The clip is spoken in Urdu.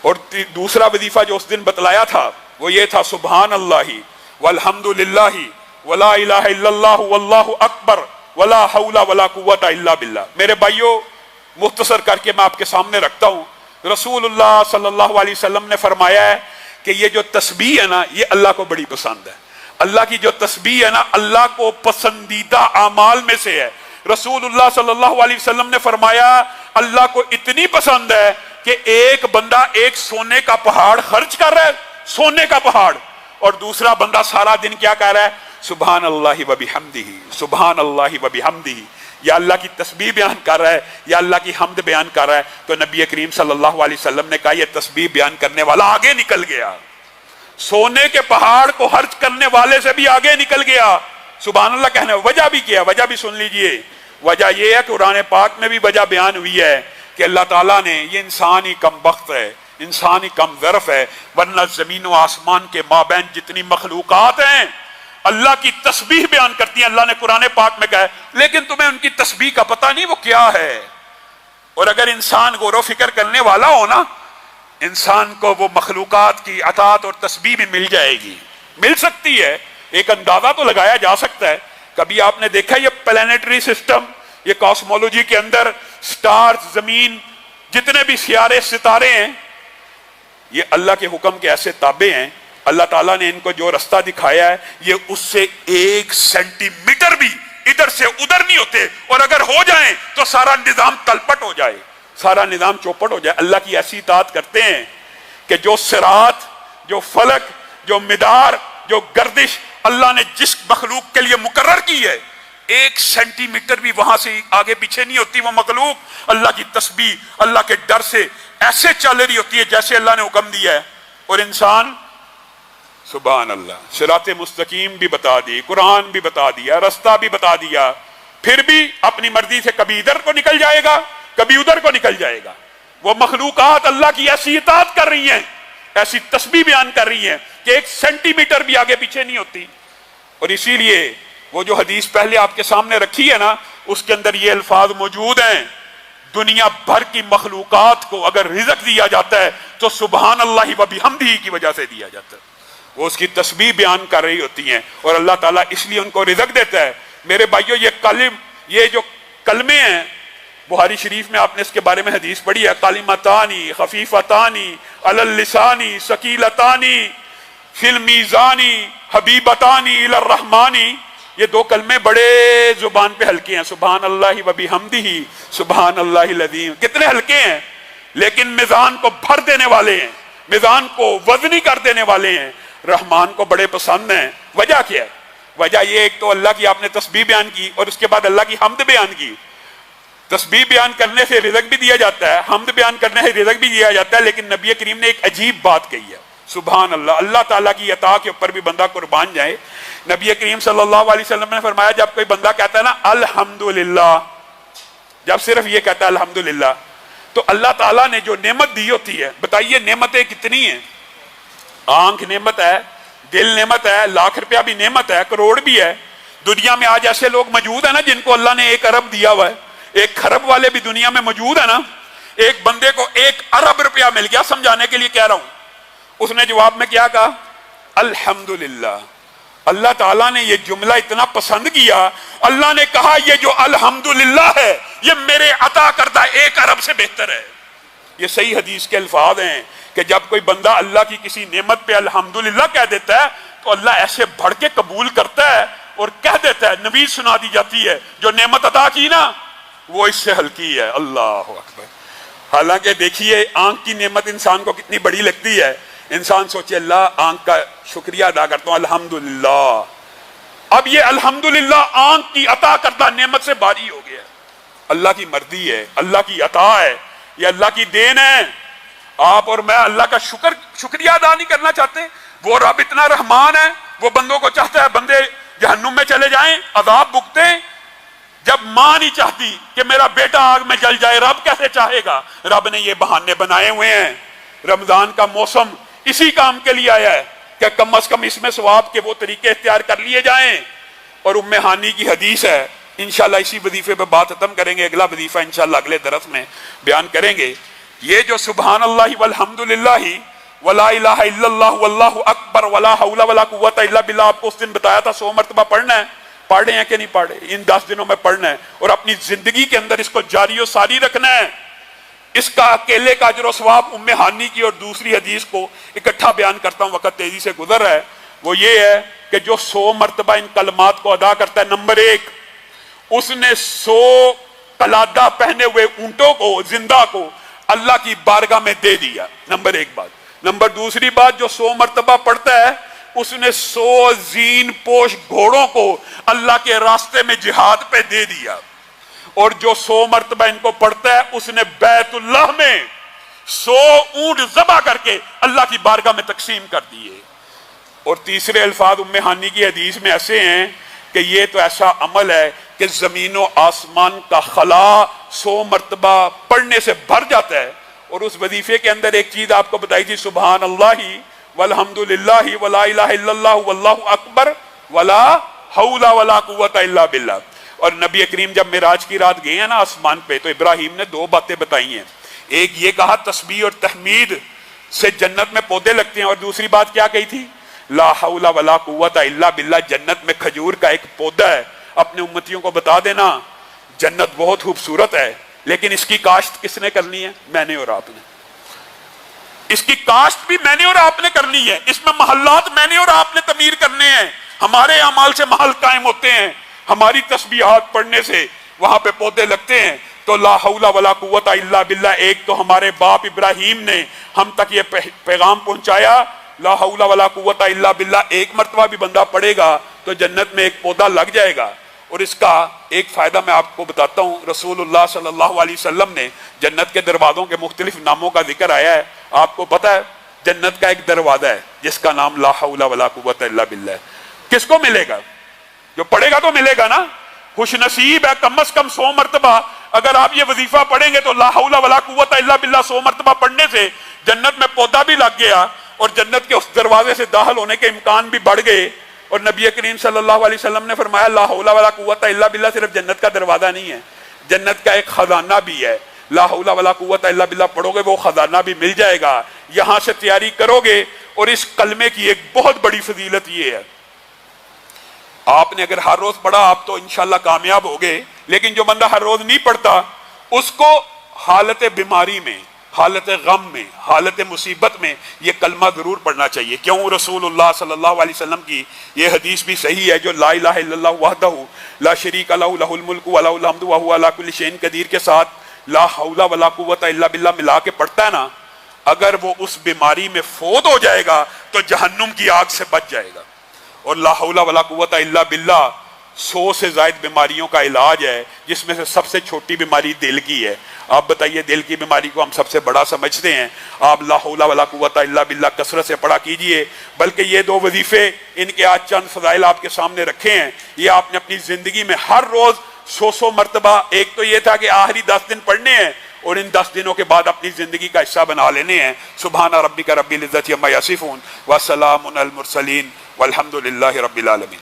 اور دوسرا وظیفہ جو اس دن بتلایا تھا وہ یہ تھا سبحان اللہ والحمدللہ ولا الہ الا اللہ واللہ اکبر ولا حول ولا قوت الا باللہ۔ میرے بھائیو، مختصر کر کے میں آپ کے سامنے رکھتا ہوں، رسول اللہ صلی اللہ علیہ وسلم نے فرمایا ہے کہ یہ جو تسبیح ہے نا، یہ اللہ کو بڑی پسند ہے۔ اللہ کی جو تسبیح ہے نا، اللہ کو پسندیدہ اعمال میں سے ہے۔ رسول اللہ صلی اللہ علیہ وسلم نے فرمایا اللہ کو اتنی پسند ہے کہ ایک بندہ ایک سونے کا پہاڑ خرچ کر رہا ہے، سونے کا پہاڑ، اور دوسرا بندہ سارا دن کیا کہہ رہا ہے؟ سبحان اللہ و بحمدہ، سبحان اللہ و بحمدہ، یا اللہ کی تسبیح بیان کر رہا ہے یا اللہ کی حمد بیان کر رہا ہے۔ تو نبی کریم صلی اللہ علیہ وسلم نے کہا یہ تسبیح بیان کرنے والا آگے نکل گیا، سونے کے پہاڑ کو خرچ کرنے والے سے بھی آگے نکل گیا۔ سبحان اللہ کہنے، وجہ بھی کیا، وجہ بھی سن لیجئے۔ وجہ یہ ہے کہ قرآن پاک میں بھی وجہ بیان ہوئی ہے کہ اللہ تعالیٰ نے، یہ انسان ہی کم بخت ہے، انسان ہی کم ظرف ہے، ورنہ زمین و آسمان کے مابین جتنی مخلوقات ہیں اللہ کی تسبیح بیان کرتی ہیں۔ اللہ نے قرآن پاک میں کہا ہے لیکن تمہیں ان کی تسبیح کا پتہ نہیں وہ کیا ہے۔ اور اگر انسان غور و فکر کرنے والا ہو نا، انسان کو وہ مخلوقات کی اطاعت اور تسبیح بھی مل جائے گی، مل سکتی ہے۔ ایک اندازہ تو لگایا جا سکتا ہے۔ کبھی آپ نے دیکھا یہ پلانیٹری سسٹم، یہ کاسمولوجی کے اندر سٹارز، زمین، جتنے بھی سیارے ستارے ہیں، یہ اللہ کے حکم کے ایسے تابع ہیں۔ اللہ تعالیٰ نے ان کو جو رستہ دکھایا ہے یہ اس سے 1 سینٹی میٹر بھی ادھر سے ادھر نہیں ہوتے، اور اگر ہو جائیں تو سارا نظام تلپٹ ہو جائے، سارا نظام چوپٹ ہو جائے۔ اللہ کی ایسی اطاعت کرتے ہیں کہ جو صراط، جو فلک، جو مدار، جو گردش اللہ نے جس مخلوق کے لیے مقرر کی ہے، 1 سینٹی میٹر بھی وہاں سے آگے پیچھے نہیں ہوتی۔ وہ مخلوق اللہ کی تسبیح، اللہ کے ڈر سے ایسے چل رہی ہوتی ہے جیسے اللہ نے حکم دیا ہے۔ اور انسان سبحان اللہ، صراط مستقیم بھی بتا دی، قرآن بھی بتا دیا، رستہ بھی بتا دیا، پھر بھی اپنی مرضی سے کبھی ادھر کو نکل جائے گا، کبھی ادھر کو نکل جائے گا۔ وہ مخلوقات اللہ کی ایسی اطاعت کر رہی ہیں، ایسی تسبیح بیان کر رہی ہیں کہ 1 سینٹی میٹر بھی آگے پیچھے نہیں ہوتی۔ اور اسی لیے وہ جو حدیث پہلے آپ کے سامنے رکھی ہے نا، اس کے اندر یہ الفاظ موجود ہیں، دنیا بھر کی مخلوقات کو اگر رزق دیا جاتا ہے تو سبحان اللہ و بحمدہ کی وجہ سے دیا جاتا ہے۔ وہ اس کی تسبیح بیان کر رہی ہوتی ہیں، اور اللہ تعالیٰ اس لیے ان کو رزق دیتا ہے۔ میرے بھائیو، یہ جو کلمے ہیں، بخاری شریف میں آپ نے اس کے بارے میں حدیث پڑھی ہے، کلمتانی خفیفتانی علی اللسان ثقیلتانی فی المیزان حبیبتانی الی الرحمن۔ یہ 2 کلمے بڑے زبان پہ ہلکے ہیں، سبحان اللہ و بحمدہ، سبحان اللہ العظیم۔ کتنے ہلکے ہیں لیکن میزان کو بھر دینے والے ہیں، میزان کو وزنی کر دینے والے ہیں، رحمان کو بڑے پسند ہیں۔ وجہ کیا ہے؟ وجہ یہ، ایک تو اللہ کی آپ نے تسبیح بیان کی اور اس کے بعد اللہ کی حمد بیان کی۔ تسبیح بیان کرنے سے رزق بھی دیا جاتا ہے، حمد بیان کرنے سے رزق بھی دیا جاتا ہے، لیکن نبی کریم نے ایک عجیب بات کہی ہے، سبحان اللہ۔ اللہ تعالیٰ کی اطاعت کے اوپر بھی بندہ قربان جائے۔ نبی کریم صلی اللہ علیہ وسلم نے فرمایا جب کوئی بندہ کہتا ہے نا الحمدللہ، جب صرف یہ کہتا ہے الحمدللہ، تو اللہ تعالیٰ نے جو نعمت دی ہوتی ہے، بتائیے نعمتیں کتنی ہیں؟ آنکھ نعمت ہے، دل نعمت ہے، لاکھ روپیہ بھی نعمت ہے، کروڑ بھی ہے۔ دنیا میں آج ایسے لوگ موجود ہیں نا جن کو اللہ نے 1 ارب دیا ہوا ہے، 1 خرب والے بھی دنیا میں موجود ہیں نا۔ ایک بندے کو 1 ارب روپیہ مل گیا، سمجھانے کے لیے کہہ رہا ہوں، اس نے جواب میں کیا کہا؟ الحمدللہ۔ اللہ تعالیٰ نے یہ جملہ اتنا پسند کیا، اللہ نے کہا یہ جو الحمدللہ ہے یہ میرے عطا کردہ 1 ارب سے بہتر ہے۔ یہ صحیح حدیث کے الفاظ ہیں کہ جب کوئی بندہ اللہ کی کسی نعمت پہ الحمدللہ کہہ دیتا ہے تو اللہ ایسے بڑھ کے قبول کرتا ہے اور کہہ دیتا ہے، نوید سنا دی جاتی ہے جو نعمت عطا کی نا وہ اس سے ہلکی ہے۔ اللہ اکبر۔ حالانکہ دیکھیے آنکھ کی نعمت انسان کو کتنی بڑی لگتی ہے، انسان سوچے اللہ آنکھ کا شکریہ ادا کرتا ہوں الحمدللہ۔ اب یہ الحمدللہ آنکھ کی عطا کردہ نعمت سے باری ہو گیا۔ اللہ کی مرضی ہے، اللہ کی عطا ہے، یہ اللہ کی دین ہے۔ آپ اور میں اللہ کا شکریہ ادا نہیں کرنا چاہتے؟ وہ رب اتنا رحمان ہے، وہ بندوں کو چاہتا ہے بندے جہنم میں چلے جائیں، عذاب بھگتیں۔ جب ماں نہیں چاہتی کہ میرا بیٹا آگ میں جل جائے، رب کیسے چاہے گا؟ رب نے یہ بہانے بنائے ہوئے ہیں۔ رمضان کا موسم اسی کام کے لیے آیا ہے کہ کم از کم اس میں ثواب کے وہ طریقے اختیار کر لیے جائیں۔ اور ام ہانی کی حدیث ہے، انشاءاللہ اسی وظیفے پہ بات ختم کریں گے، اگلا وظیفہ انشاءاللہ اگلے درس میں بیان کریں گے یہ جو سبحان اللہ والحمدللہ ولا الہ الا اللہ واللہ اکبر ولا حول ولا قوت الا باللہ آپ کو اس دن بتایا تھا 100 مرتبہ پڑھنا ہے، پڑھ رہے ہیں کہ نہیں پڑھ رہے؟ ان 10 دنوں میں پڑھنا ہے اور اپنی زندگی کے اندر اس کو جاری و ساری رکھنا ہے۔ اس کا اکیلے کا اجر و ثواب ام ہانی کی اور دوسری حدیث کو اکٹھا بیان کرتا ہوں، وقت تیزی سے گزر رہا ہے، وہ یہ ہے کہ جو 100 مرتبہ ان کلمات کو ادا کرتا ہے، نمبر 1 اس نے 100 قلادہ پہنے ہوئے اونٹوں کو زندہ کو اللہ کی بارگاہ میں دے دیا، نمبر 1 بات۔ نمبر دوسری بات، جو 100 مرتبہ پڑھتا ہے اس نے 100 زین پوش گھوڑوں کو اللہ کے راستے میں جہاد پہ دے دیا، اور جو 100 مرتبہ ان کو پڑھتا ہے اس نے بیت اللہ میں 100 اونٹ ذبح کر کے اللہ کی بارگاہ میں تقسیم کر دیے۔ اور تیسرے الفاظ ام ہانی کی حدیث میں ایسے ہیں کہ یہ تو ایسا عمل ہے کہ زمین و آسمان کا خلا 100 مرتبہ پڑھنے سے بھر جاتا ہے۔ اور اس وظیفے کے اندر ایک چیز آپ کو بتائی تھی، سبحان اللہ والحمدللہ ولا الہ الا اللہ واللہ اکبر ولا حول ولا قوت الا باللہ۔ اور نبی کریم جب معراج کی رات گئے ہیں نا آسمان پہ، تو ابراہیم نے 2 باتیں بتائی ہیں، ایک یہ کہا تسبیح اور تحمید سے جنت میں پودے لگتے ہیں، اور دوسری بات کیا کہی تھی؟ لا حول ولا قوت الا باللہ، جنت میں کھجور کا ایک پودا ہے، اپنے امتیوں کو بتا دینا جنت بہت خوبصورت ہے، لیکن اس کی کاشت کس نے کرنی ہے؟ میں نے اور آپ نے۔ اس کی کاشت بھی میں نے اور آپ نے کرنی ہے، اس میں محلات میں نے اور آپ نے تعمیر کرنے ہیں، ہمارے اعمال سے محل قائم ہوتے ہیں، ہماری تسبیحات پڑھنے سے وہاں پہ پودے لگتے ہیں۔ تو لا حول ولا قوت الا باللہ، ایک تو ہمارے باپ ابراہیم نے ہم تک یہ پیغام پہنچایا، لا حول ولا قوت الا باللہ، ایک مرتبہ بھی بندہ پڑھے گا تو جنت میں ایک پودا لگ جائے گا۔ اور اس کا ایک فائدہ میں آپ کو بتاتا ہوں، رسول اللہ صلی اللہ علیہ وسلم نے جنت کے دروازوں کے مختلف ناموں کا ذکر آیا ہے، آپ کو پتا ہے جنت کا ایک دروازہ ہے جس کا نام لا حول ولا قوت الا باللہ ہے۔ کس کو ملے گا؟ جو پڑھے گا تو ملے گا نا، خوش نصیب ہے۔ کم از کم 100 مرتبہ اگر آپ یہ وظیفہ پڑھیں گے تو لا حول ولا قوت الا باللہ 100 مرتبہ پڑھنے سے جنت میں پودا بھی لگ گیا اور جنت کے اس دروازے سے داخل ہونے کے امکان بھی بڑھ گئے۔ اور نبی کریم صلی اللہ علیہ وسلم نے فرمایا لا حول ولا قوت الا باللہ صرف جنت کا دروازہ نہیں ہے، جنت کا ایک خزانہ بھی ہے۔ لا حول ولا قوت الا باللہ پڑھو گے وہ خزانہ بھی مل جائے گا، یہاں سے تیاری کرو گے۔ اور اس کلمے کی ایک بہت بڑی فضیلت یہ ہے، آپ نے اگر ہر روز پڑھا آپ تو انشاءاللہ کامیاب ہوگے، لیکن جو بندہ ہر روز نہیں پڑھتا اس کو حالت بیماری میں، حالت غم میں، حالت مصیبت میں یہ کلمہ ضرور پڑھنا چاہیے۔ کیوں؟ رسول اللہ صلی اللہ علیہ وسلم کی یہ حدیث بھی صحیح ہے، جو لا الہ الا اللہ وحدہ لا شریک لہ لہ الملک و لہ الحمد وہو علی کل شیء قدیر کے ساتھ لا حول ولا قوت الا باللہ ملا کے پڑھتا ہے نا، اگر وہ اس بیماری میں فوت ہو جائے گا تو جہنم کی آگ سے بچ جائے گا۔ اور لا حول ولا قوت الا باللہ 100 سے زائد بیماریوں کا علاج ہے، جس میں سے سب سے چھوٹی بیماری دل کی ہے۔ آپ بتائیے، دل کی بیماری کو ہم سب سے بڑا سمجھتے ہیں، آپ لا حول ولا قوت الا باللہ کثرت سے پڑھا کیجئے۔ بلکہ یہ 2 وظیفے، ان کے آج چند فضائل آپ کے سامنے رکھے ہیں، یہ آپ نے اپنی زندگی میں ہر روز 100 مرتبہ، ایک تو یہ تھا کہ آخری 10 دن پڑھنے ہیں اور ان 10 دنوں کے بعد اپنی زندگی کا حصہ بنا لینے ہیں۔ سبحان ربک رب العزت عما یصفون وسلام علی المرسلین والحمد للہ رب العالمین۔